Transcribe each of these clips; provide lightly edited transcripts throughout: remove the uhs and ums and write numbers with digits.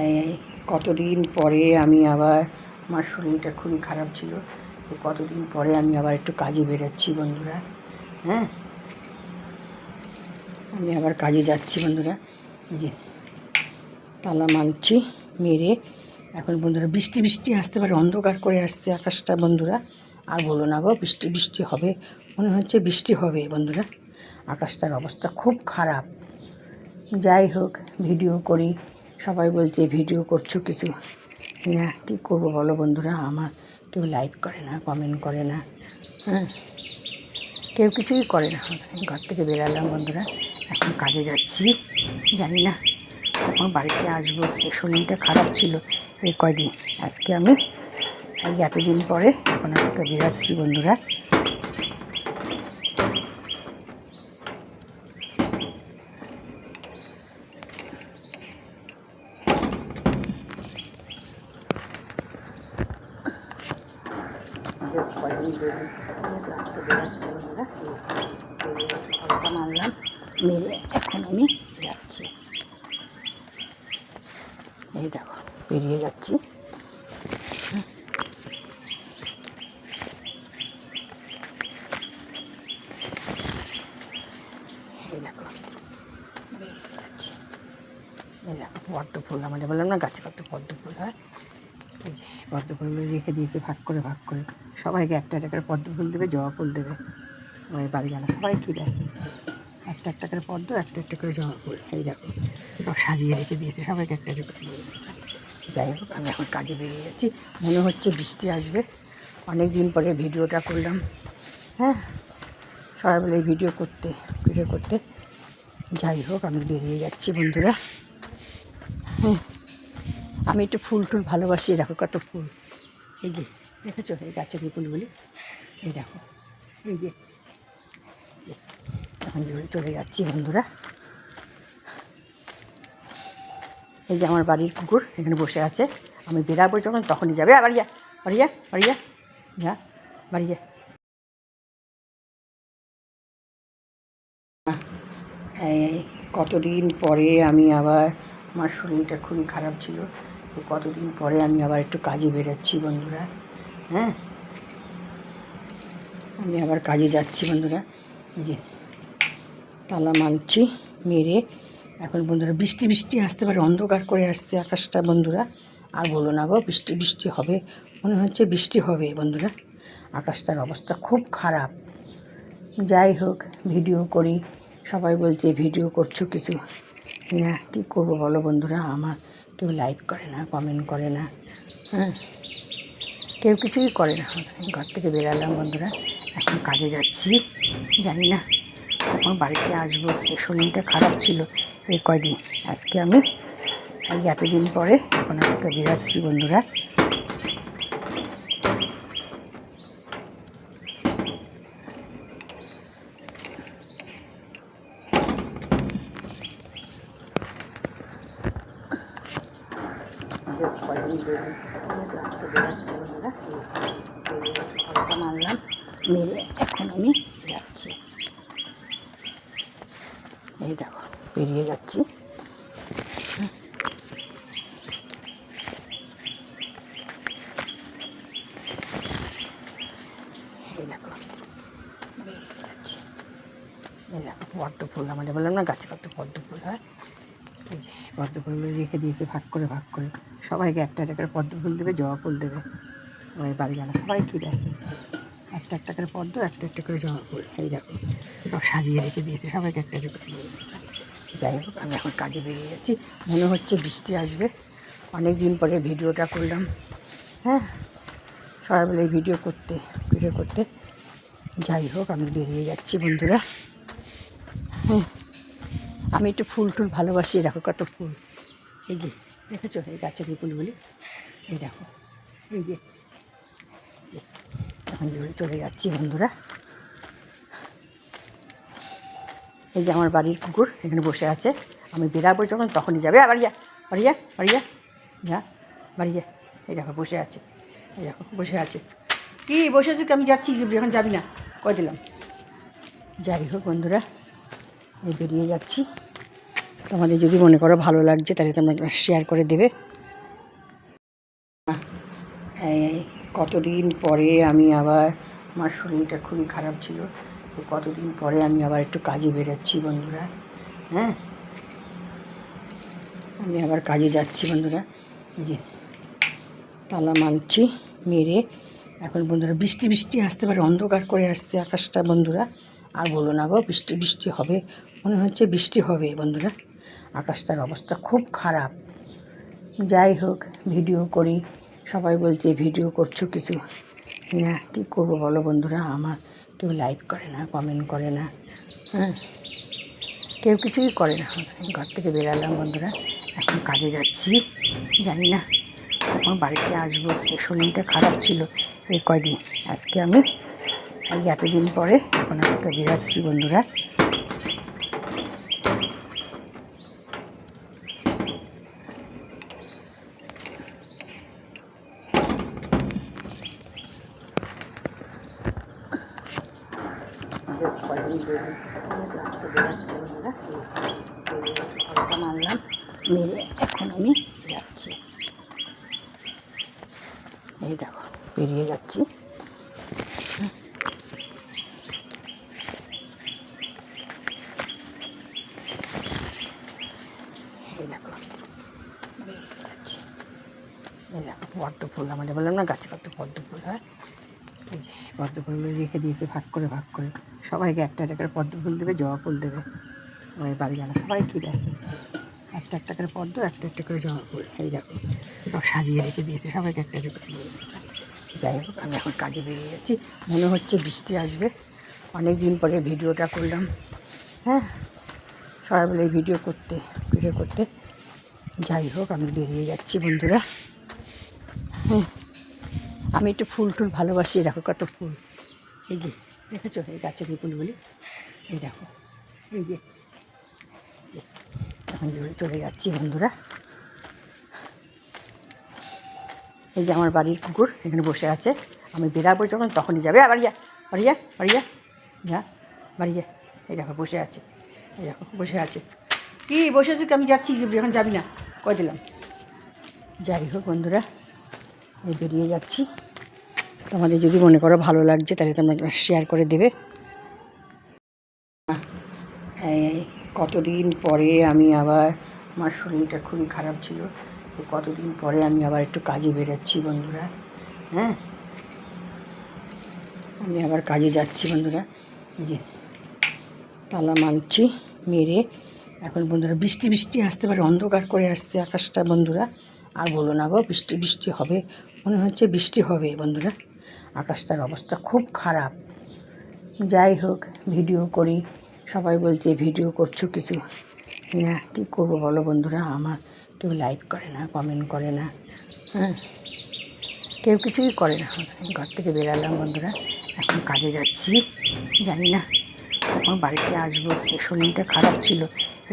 এই কতদিন পরে আমি আবার, আমার শরীরটা খুবই খারাপ ছিল, কতদিন পরে আমি আবার একটু কাজে বেরোচ্ছি বন্ধুরা। হ্যাঁ, আমি আবার কাজে যাচ্ছি বন্ধুরা। এই যে তালা মারছি মেরে। এখন বন্ধুরা বৃষ্টি বৃষ্টি আসতে পারে, অন্ধকার করে আসছে আকাশটা বন্ধুরা। আর বলো না গো, বৃষ্টি বৃষ্টি হবে, মনে হচ্ছে বৃষ্টি হবে বন্ধুরা। আকাশটার অবস্থা খুব খারাপ। যাই হোক, ভিডিও করি, সবাই বলছে ভিডিও করছো কিছু না, কী করবো বলো বন্ধুরা। আমার কেউ লাইক করে না, কমেন্ট করে না, হ্যাঁ, কেউ কিছুই করে না। ঘর থেকে বেরালাম বন্ধুরা, এখন কাজে যাচ্ছি। জানি না এখন বাড়িতে আসবো, এই শরীরটা খারাপ ছিল এই কয়দিন। আজকে আমি এই এতদিন পরে এখন আজকে বেরাচ্ছি বন্ধুরা। কয়দিন আজকে বেরাচ্ছি বন্ধুরা। হালকা মারলাম, মেরে এখন আমি যাচ্ছি। এই দেখো বেরিয়ে যাচ্ছি। এই দেখো বেরিয়ে যাচ্ছি। এই দেখো পদ্ম ফুল, আমাদের বললাম না গাছে কত পদ্ম ফুল হয়। এই যে পদ্ম ফুলগুলো রেখে দিয়েছে ভাগ করে ভাগ করে, সবাইকে একটা একটা করে পদ্ম ফুল দেবে, জবা ফুল দেবে। আমার বাড়ি গেলে সবাই কী দেয়, একটা একটা করে পদ্ম, একটা একটা করে জবা ফুল। এই দেখো সব সাজিয়ে রেখে দিয়েছে, সবাইকে একটা একটা করে দেবে। যাই হোক, আমি এখন কাজে বেরিয়ে যাচ্ছি। মনে হচ্ছে বৃষ্টি আসবে, অনেক দিন পরে ভিডিওটা করলাম। হ্যাঁ, সবাই বলে ভিডিও করতে। যাই হোক, আমি বেরিয়ে যাচ্ছি বন্ধুরা। হ্যাঁ, আমি একটু ফুল টুল ভালোবাসি। দেখো কত ফুল, এই যে দেখেছো এই গাছের এই ফুলগুলি, এই দেখো এই যে। এখন চলে যাচ্ছি বন্ধুরা। এই যে আমার বাড়ির কুকুর এখানে বসে আছে, আমি বেরাবো যখন তখনই যাবে। বাড়ি যা, বাড়ি যা, বাড়ি যা, যা বাড়ি যা। এই কতদিন পরে আমি আবার, আমার শরীরটা খুবই খারাপ ছিল, কতদিন পরে আমি আবার একটু কাজে বেরোচ্ছি বন্ধুরা। হ্যাঁ, আমি আবার কাজে যাচ্ছি বন্ধুরা। এই যে তালা মারছি মেরে। এখন বন্ধুরা বৃষ্টি বৃষ্টি আসতে পারে, অন্ধকার করে আসছে আকাশটা বন্ধুরা। আর বলো না গো, বৃষ্টি বৃষ্টি হবে, মনে হচ্ছে বৃষ্টি হবে বন্ধুরা। আকাশটার অবস্থা খুব খারাপ। যাই হোক, ভিডিও করি, সবাই বলছে ভিডিও করছো কিছু না, কী করবো বলো বন্ধুরা। আমার কেউ লাইক করে না, কমেন্ট করে না, হ্যাঁ, কেউ কিছুই করে না। ঘর থেকে বেরালাম বন্ধুরা, এখন কাজে যাচ্ছি। জানি না এখন বাড়িতে আসবো, এই শরীরটা খারাপ ছিল এই কয়দিন। আজকে আমি এই এতদিন পরে এখন আজকে বেরাচ্ছি বন্ধুরা। কয়দিন আজকে বেরাচ্ছি বন্ধুরা। হালকা মারলাম, মেরে এখন আমি যাচ্ছি। এই দেখো বেরিয়ে যাচ্ছি। এই দেখো বেরিয়ে যাচ্ছি। এই দেখো পদ্ম ফুল, আমাদের বললাম না গাছে কত পদ্ম ফুল হয়। এই যে পদ্ম ফুলগুলো রেখে দিয়েছে ভাগ করে ভাগ করে, সবাইকে একটা একটা করে পদ্ম ফুল দেবে, জবা ফুল দেবে। আমার বাড়ি গেলে সবাই কী দেয়, একটা একটা করে পদ্ম, একটা একটা করে জবা ফুল। এই দেখো সব সাজিয়ে রেখে দিয়েছে, সবাইকে একটা একটা করে দেবে। যাই হোক, আমি এখন কাজে বেরিয়ে যাচ্ছি। মনে হচ্ছে বৃষ্টি আসবে, অনেক দিন পরে ভিডিওটা করলাম। হ্যাঁ, সবাই বলে ভিডিও করতে। যাই হোক, আমি বেরিয়ে যাচ্ছি বন্ধুরা। হ্যাঁ, আমি একটু ফুল টুল ভালোবাসি। দেখো কত ফুল, এই যে দেখেছো এই গাছের এই ফুলগুলি, এই দেখো এই যে। এখন চলে যাচ্ছি বন্ধুরা। এই যে আমার বাড়ির কুকুর এখানে বসে আছে, আমি বেরাবো যখন তখনই যাবে। বাড়ি যা, বাড়ি যা, বাড়ি যা, যা বাড়ি যা। এই দেখো বসে আছে, এই দেখো বসে আছে। কি বসে আছি, আমি যাচ্ছি, এখন যাবি না কয়ে দিলাম। যাই হোক বন্ধুরা, আমি বেরিয়ে যাচ্ছি। তোমাদের যদি মনে করো ভালো লাগছে তাহলে তোমরা শেয়ার করে দেবে। এই কতদিন পরে আমি আবার, আমার শরীরটা খুবই খারাপ ছিল, কতদিন পরে আমি আবার একটু কাজে বেরোচ্ছি বন্ধুরা। হ্যাঁ, আমি আবার কাজে যাচ্ছি বন্ধুরা। এই যে তালা মারছি মেরে, এখন বন্ধুরা বৃষ্টি বৃষ্টি আসতে পারে, অন্ধকার করে আসছে আকাশটা বন্ধুরা। আর বলো না গো, বৃষ্টি বৃষ্টি হবে, মনে হচ্ছে বৃষ্টি হবে বন্ধুরা। আকাশটার অবস্থা খুব খারাপ। যাই হোক, ভিডিও করি, সবাই বলছে ভিডিও করছো কিছু না, কী করবো বলো বন্ধুরা। আমার কেউ লাইক করে না, কমেন্ট করে না, হ্যাঁ, কেউ কিছুই করে না। ঘর থেকে বেরালাম বন্ধুরা, এখন কাজে যাচ্ছি, জানি না কখন বাড়িতে আসবো। এই শরীরটা খারাপ ছিল এই কয়দিন, আজকে আমি এই এতদিন পরে এখন আজকে বেরাচ্ছি বন্ধুরা। কয়দিন আজকে বেরাচ্ছি বন্ধুরা, ফলটা মারলাম মেরে এখন আমি যাচ্ছি। এই দেখো বেরিয়ে যাচ্ছি। এই দেখো বেরিয়ে যাচ্ছি। এই দেখো পদ্ম ফুল, আমাদের বললাম না গাছে কত পদ্ম ফুল হয়। এই যে পদ্ম ফুলগুলো রেখে দিয়েছে ভাগ করে ভাগ করে, সবাইকে একটা একটা করে পদ্ম ফুল দেবে, জবা ফুল দেবে। ওই বাড়ি গেলে সবাই কী দেয়, একটা একটা করে পদ্ম, একটা একটা করে জবা ফুল। এই দেখো সব সাজিয়ে রেখে দিয়েছে, সবাইকে একটা একটা করে দিয়ে দেবে। যাই হোক, আমি এখন কাজে বেরিয়ে যাচ্ছি, মনে হচ্ছে বৃষ্টি আসবে। অনেক দিন পরে ভিডিওটা করলাম। হ্যাঁ, সবাই বলে ভিডিও করতে। যাই হোক, আমি বেরিয়ে যাচ্ছি বন্ধুরা। হ্যাঁ, আমি একটু ফুল টুল ভালোবাসি, দেখো কত ফুল। এই যে দেখেছো এই গাছের এই ফুলগুলি, এই দেখো, এই যে এখন চলে যাচ্ছি বন্ধুরা। এই যে আমার বাড়ির কুকুর এখানে বসে আছে, আমি বেরাবো যখন তখনই যাবে। বাড়ি যা, বাড়ি যা, বাড়ি যা, যা বাড়ি যা। এই দেখো বসে আছে, এই দেখো বসে আছে। কি বসে আছি, আমি যাচ্ছি, এখন যাবি না কয়ে দিলাম। যাই হোক বন্ধুরা, আমি বেরিয়ে যাচ্ছি। তোমাদের যদি মনে করো ভালো লাগছে তাহলে তোমরা শেয়ার করে দেবে। এই কতদিন পরে আমি আবার, আমার শরীরটা খুবই খারাপ ছিল, কতদিন পরে আমি আবার একটু কাজে বেরোচ্ছি বন্ধুরা। হ্যাঁ, আমি আবার কাজে যাচ্ছি বন্ধুরা। এই যে তালা মারছি মেরে, এখন বন্ধুরা বৃষ্টি বৃষ্টি আসতে পারে, অন্ধকার করে আসছে আকাশটা বন্ধুরা। আর বলো না গো, বৃষ্টি বৃষ্টি হবে, মনে হচ্ছে বৃষ্টি হবে বন্ধুরা। আকাশটার অবস্থা খুব খারাপ। যাই হোক, ভিডিও করি, সবাই বলছে ভিডিও করছো কিছু না, কী করবো বলো বন্ধুরা। আমার কেউ লাইক করে না, কমেন্ট করে না, হ্যাঁ, কেউ কিছুই করে না। ঘর থেকে বেরালাম বন্ধুরা, এখন কাজে যাচ্ছি, জানি না কখন বাড়িতে আসবো। এই শরীরটা খারাপ ছিল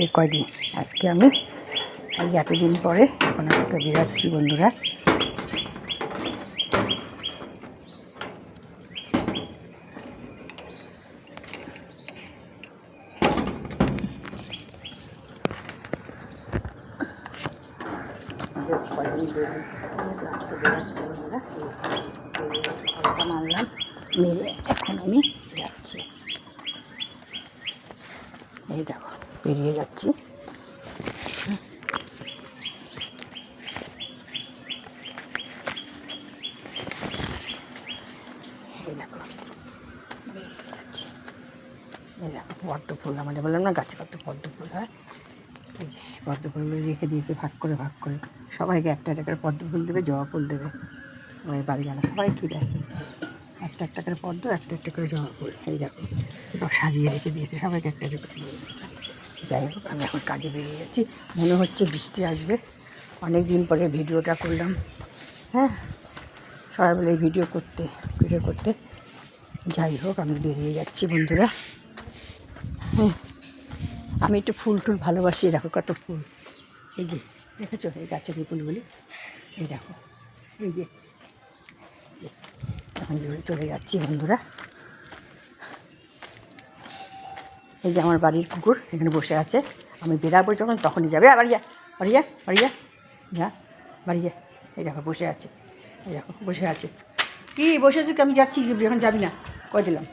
এই কয়দিন, আজকে আমি এই এতদিন পরে এখন আজকে বেরাচ্ছি বন্ধুরা। আজকে বেরাচ্ছি বন্ধুরা, ফলটা মারলাম মেরে এখন আমি যাচ্ছি। এই দেখো বেরিয়ে যাচ্ছি। এই দেখো বেরিয়ে যাচ্ছি। এই দেখো পদ্ম ফুল, আমাদের বললাম না গাছে কত পদ্ম ফুল হয়। এই যে পদ্ম ফুলগুলো রেখে দিয়েছে ভাগ করে ভাগ করে, সবাইকে একটা একটা করে পদ্ম ফুল দেবে, জবা ফুল দেবে। ওই বাড়ি গেলে সবাই কী দেয়, একটা একটা করে পদ্ম, একটা একটা করে জবা ফুল। এই দেখো সব সাজিয়ে রেখে দিয়েছে, সবাইকে একটা একটা করে দিয়ে দেবে। যাই হোক, আমি এখন কাজে বেরিয়ে যাচ্ছি, মনে হচ্ছে বৃষ্টি আসবে। অনেক দিন পরে ভিডিওটা করলাম। হ্যাঁ, সবাই বলে ভিডিও করতে। যাই হোক, আমি বেরিয়ে যাচ্ছি বন্ধুরা। হ্যাঁ, আমি একটু ফুল টুল ভালোবাসি, দেখো কত ফুল। এই যে দেখেছো এই গাছের এই ফুলগুলি, এই দেখো, এই যে এখন চলে যাচ্ছি বন্ধুরা। এই যে আমার বাড়ির কুকুর এখানে বসে আছে, আমি বেরাবো যখন তখনই যাবে। বাড়ি যা, বাড়ি যা, বাড়ি যা, যা বাড়ি যা। এই দেখো বসে আছে, এই দেখো বসে আছে। কি বসে আছো কি? আমি যাচ্ছি, এখন যাবি না কয়ে দিলাম।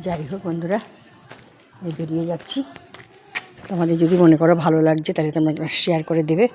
যাই হোক বন্ধুরা, আমি বেরিয়ে যাচ্ছি। তোমাদের যদি মনে করো ভালো লাগছে তাহলে তোমরা শেয়ার করে দেবে।